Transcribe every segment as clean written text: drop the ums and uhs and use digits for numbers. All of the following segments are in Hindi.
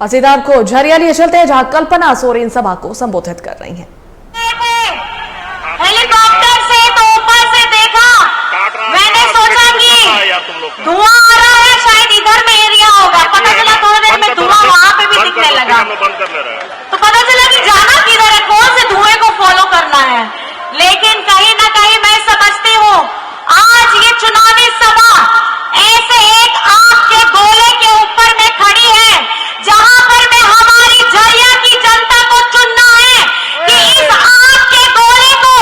और सीधा आपको झरिया लिए चलते हैं, जहां कल्पना सोरेन सभा को संबोधित कर रही हैं। हेलीकॉप्टर से तो ऊपर से देखा, मैंने सोचा कि धुआं आ रहा है, शायद इधर में एरिया होगा। पता चला थोड़ी देर में धुआं वहां पे भी दिखने लगा, तो पता चला कि जाना किधर है, कौन से धुएं को फॉलो करना है। लेकिन कहीं ना कहीं मैं समझती हूँ आज ये चुनावी सभा ऐसे एक आग के गोले के ऊपर में खड़ी है, जहां पर मैं हमारी झरिया की जनता को चुनना है कि इस आग के गोले को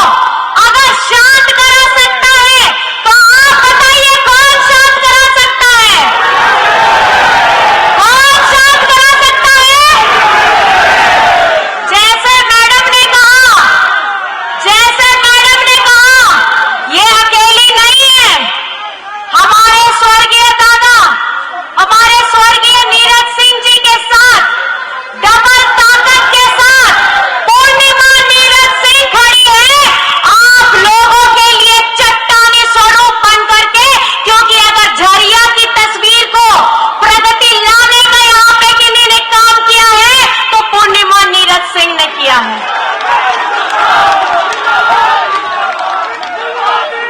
अगर शांत करा सकता है तो आप बताइए कौन शांत करा सकता है? कौन शांत करा सकता है? जैसे मैडम ने कहा, ये अकेली नहीं है। हमारे स्वर्गीय दादा, हमारे स्वर्गीय नीरज सिंह जी के साथ डबल ताकत के साथ पूर्णिमा नीरज सिंह खड़ी है आप लोगों के लिए चट्टानी स्वरूप बन करके, क्योंकि अगर झरिया की तस्वीर को प्रगति लाने का यहाँ पे किन्हीं ने काम किया है तो पूर्णिमा नीरज सिंह ने किया है।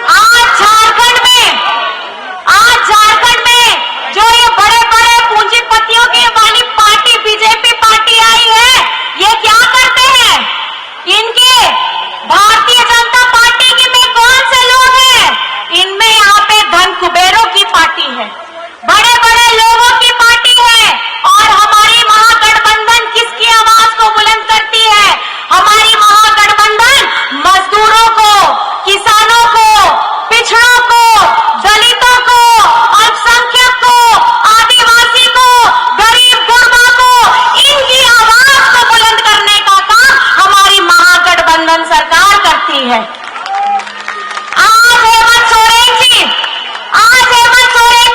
आज झारखंड में जो ये बड़े बड़े पूंजीपतियों की वाली पार्टी बीजेपी पार्टी आई है, ये क्या करते हैं? इनके भारतीय जनता पार्टी के में कौन से लोग हैं? इनमें यहाँ पे धन कुबेरों की पार्टी है, बड़े बड़े लोगों की पार्टी है। और हमारी महागठबंधन किसकी आवाज को बुलंद करती है? हमारी महागठबंधन मजदूरों को, किसानों को, पिछड़ों को, दलितों को, अल्पसंख्यक को, आदिवासी को, गरीब गुरबा को, इनकी आवाज को बुलंद करने का काम हमारी महागठबंधन सरकार करती है। आज हेमंत सोरेन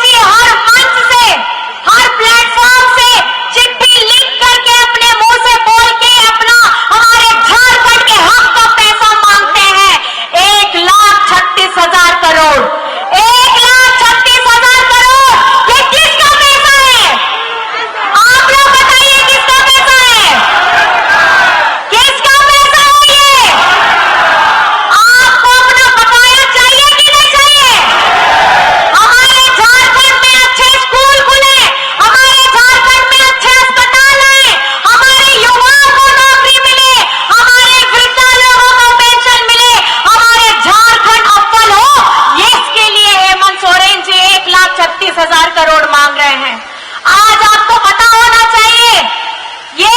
जी हर मंच से, हर प्लेटफॉर्म से चिट्ठी लिख करके अपने मुंह से बोल के अपना हमारे झारखंड के हक का पैसा मांगते हैं। 1,36,000 करोड़, 1,36,000 करोड़, ये किसका पैसा है? आप लोग बताइए किसका पैसा है? किसका पैसा है ये? आपको अपना बकाया चाहिए कि नहीं चाहिए? हमारे झारखंड में अच्छे स्कूल खुले, हमारे झारखंड में अच्छे अस्पताल आए, हमारे युवाओं को नौकरी मिले, हमारे वृद्धा लोगों को पेंशन मिले, हमारे झारखंड अव्वल हो, ये इसके लिए हेमंत सोरेन जी 1,36,000 करोड़ मांग रहे हैं। आज आपको पता होना चाहिए, ये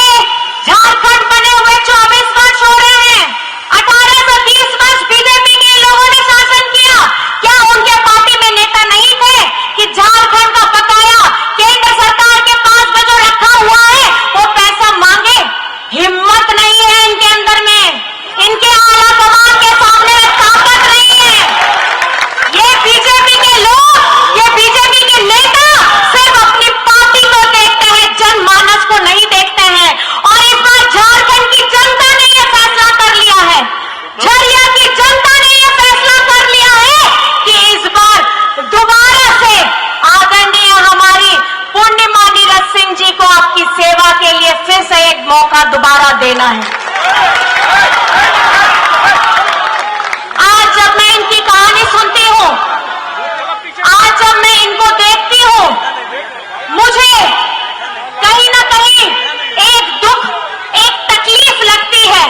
झारखंड बने हुए 24 वर्ष हो रहे हैं। 18 से 20 वर्ष बीजेपी के लोगों ने शासन किया। क्या उनके पार्टी में नेता नहीं थे कि झारखंड का बकाया केंद्र सरकार के पास में जो रखा हुआ है वो पैसा मांगे? हिम्मत नहीं है इनके अंदर में, इनके आला कमान के सामने ताकत नहीं है। ये बीजेपी के लोग, ये बीजेपी के नेता सिर्फ अपनी पार्टी को देखते हैं, जनमानस को नहीं देखते हैं। और इस बार झारखंड की जनता ने यह फैसला कर लिया है, झरिया की जनता ने यह फैसला कर लिया है कि इस बार दोबारा से आदरणीय हमारी पूर्णिमा नीरज सिंह जी को आपकी सेवा के लिए फिर से एक मौका दोबारा देना है। आज जब मैं इनकी कहानी सुनती हूँ, आज जब मैं इनको देखती हूँ, मुझे कहीं ना कहीं एक दुख, एक तकलीफ लगती है।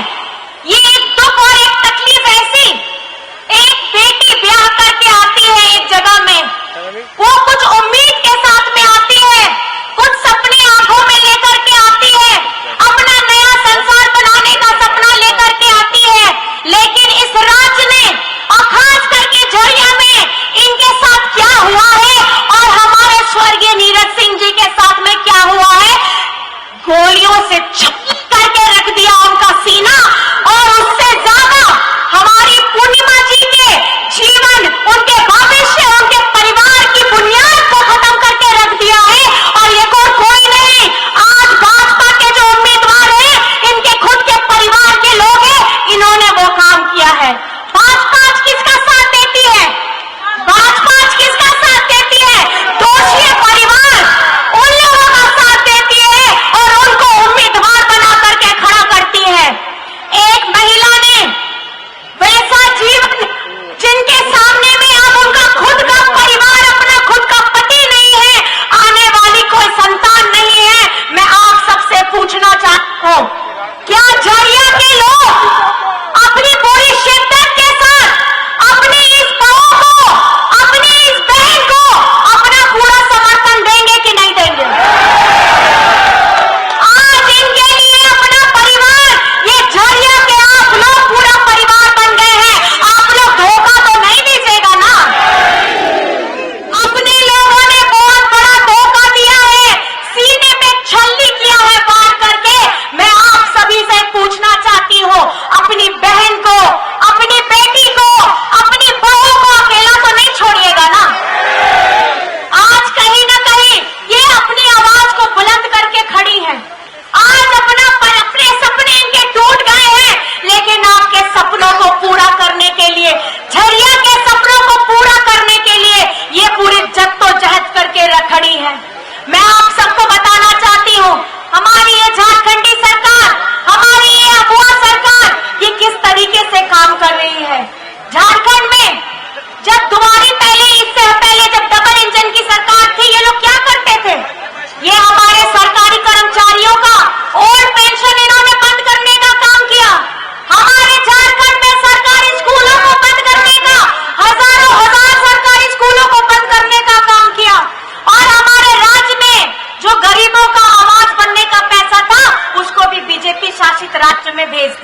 ये एक दुख और एक तकलीफ ऐसी, एक बेटी ब्याह करके आती है एक जगह में, वो कुछ उम्मीद के साथ में आती है, कुछ सपने आंखों में लेकर के आती है, अपना नया संसार बनाने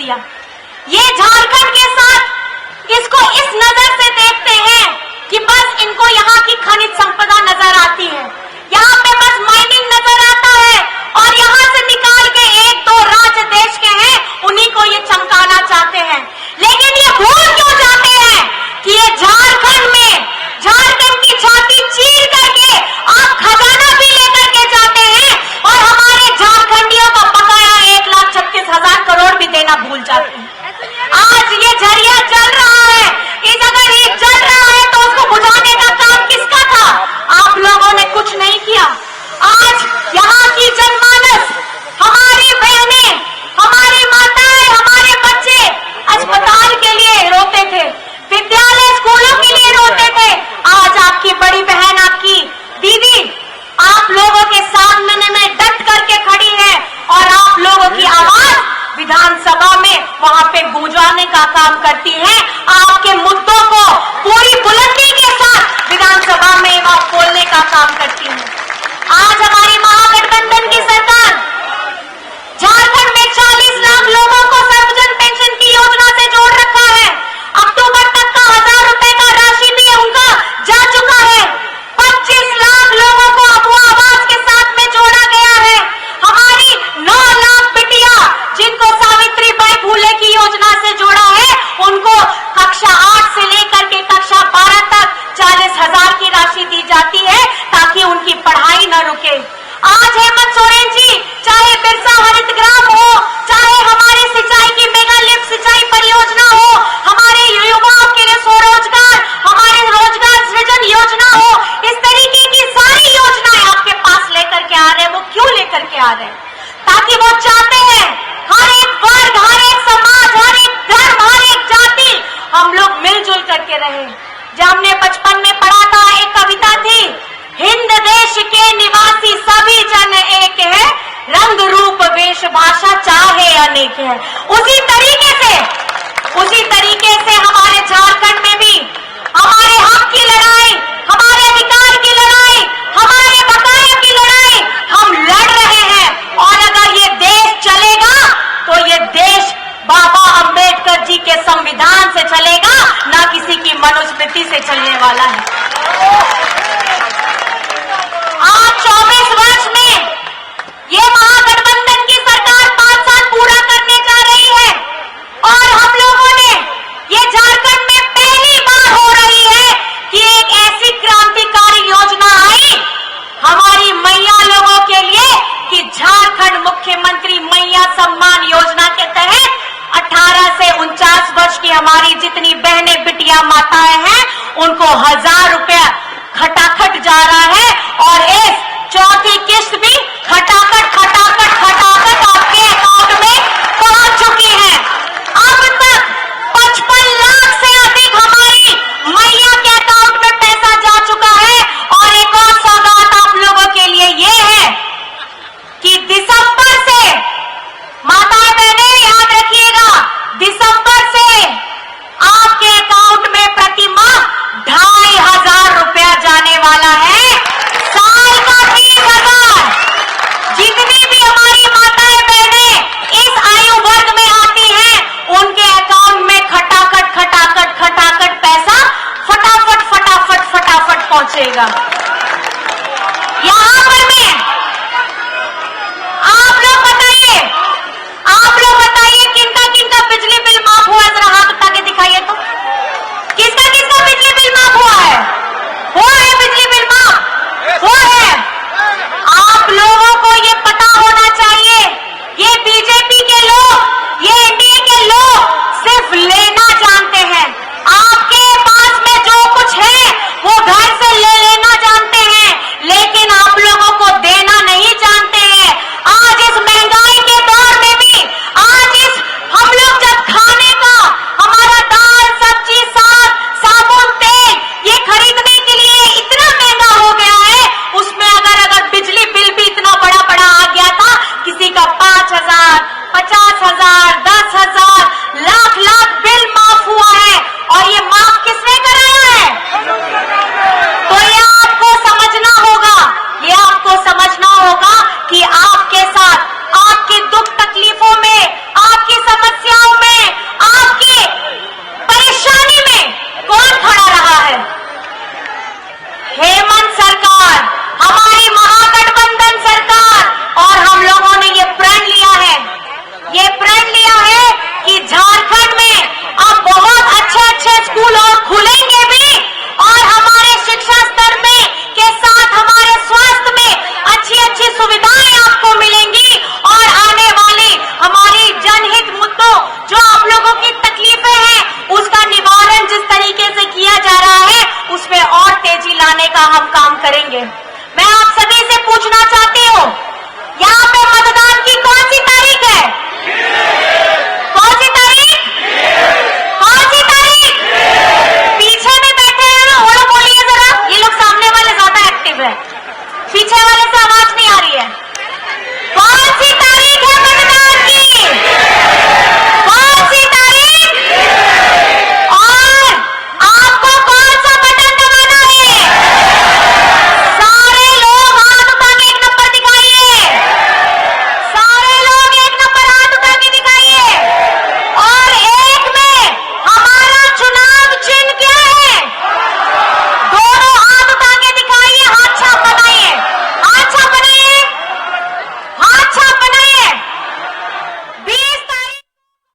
दिया। ये झारखंड के साथ इसको इस नजर से देखते हैं कि बस इनको यहाँ की खनिज संपदा नजर आती है, यहाँ पे बस माइनिंग नजर आता है और यहाँ से निकाल के एक दो राज्य देश के हैं उन्हीं को ये चमकाना चाहते हैं। लेकिन ये भूल क्यों जाते हैं कि ये झारखंड में झारखंड की छाती चीर करके आप खजाना भी लेकर के जाते हैं और हमारे झारखंडियों को बकाया 1,36,000 करोड़ भी देना भूल जाते हैं। आज ये झरिया चल रहा है, अगर ये चल रहा है तो उसको बुझाने का काम किसका था? आप लोगों ने कुछ नहीं किया। आज यहाँ की जनमानस, हमारी बहनें, हमारी माताएं, हमारे बच्चे अस्पताल के लिए रोते थे, विद्यालय स्कूलों के लिए रोते थे। आज आपकी बड़ी बहन, आपकी दीदी आप लोगों के सामने में डट करके खड़ी है और आप लोगों की आवाज विधानसभा में वहां पे गूंजाने का काम करती है। आपके मुद्दों को पूरी बुलंदी के साथ विधानसभा में आप बोलने का काम करती है। आज हमारी महागठबंधन की सरकार झारखंड में 40 लाख लोगों को सर्वजन पेंशन की योजना से जोड़ रखा है। अक्टूबर तक का 1,000 रुपए का राशि भी उनका जा चुका है। 25 लाख लोगों को अबुआ आवास के साथ में जोड़ा गया है। हमारी 9 लाख बिटिया जिनको सावित्रीबाई फुले की योजना से जोड़ा है, उनको कक्षा 8 से लेकर के कक्षा 12 तक 40,000 की राशि दी जाती है ताकि उनकी पढ़ाई न रुके। आज हेमंत सोरेन जी, चाहे बिरसा हरित ग्राम हो, चाहे हमारे सिंचाई की मेगा लिफ्ट सिंचाई परियोजना हो, हमारे युवाओं के लिए स्वरोजगार, हमारे रोजगार सृजन योजना हो, इस तरीके की सारी योजनाएं आपके पास लेकर के आ रहे हैं। वो क्यों लेकर के आ रहे हैं? ताकि वो चाहते हैं हर एक वर्ग, हर एक समाज, हर एक धर्म, हर एक जाति हम लोग मिलजुल करके रहे। जब हमने बचपन में पढ़ा था, एक कविता थी, हिंद देश के निवासी सभी जन एक है, रंग रूप वेश भाषा चाहे अनेक है। उसी तरीके से हमारे झारखंड में भी हमारे हक की लड़ाई, हमारे अधिकार की लड़ाई, हमारे बकाया की लड़ाई हम लड़ रहे हैं। और अगर ये देश चलेगा तो ये देश बाबा अंबेडकर जी के संविधान से चलेगा, ना किसी की मनुस्मृति से चलने वाला है। आज 24 वर्ष में ये महागठबंधन की सरकार 5 साल पूरा करने जा रही है और हम लोगों ने ये झारखंड में पहली बार हो रही है कि एक ऐसी क्रांतिकारी योजना आई हमारी मैया लोगों के लिए कि झारखंड मुख्यमंत्री मैया सम्मान योजना के तहत 18 से 49 वर्ष की हमारी जितनी बहनें, बिटिया, माताएं हैं, उनको 1,000 रुपया खटाखट जा रहा है और इस चौथी किस्त भी खटाखट आपके अकाउंट में पहुंच चुकी है। अब तक 55 लाख से अधिक हमारी मैया के अकाउंट में पैसा जा चुका है। और एक और सौगात आप लोगों के लिए ये है कि दिसंबर से, माताएं बहनें याद रखिएगा, दिसंबर से आपके अकाउंट में प्रति माह 2,500 रुपया जाने वाला है। साल का 3,000। जितनी भी हमारी माताएं बहनें इस आयु वर्ग में आती हैं, उनके अकाउंट में खटाखट पैसा फटाफट पहुंचेगा।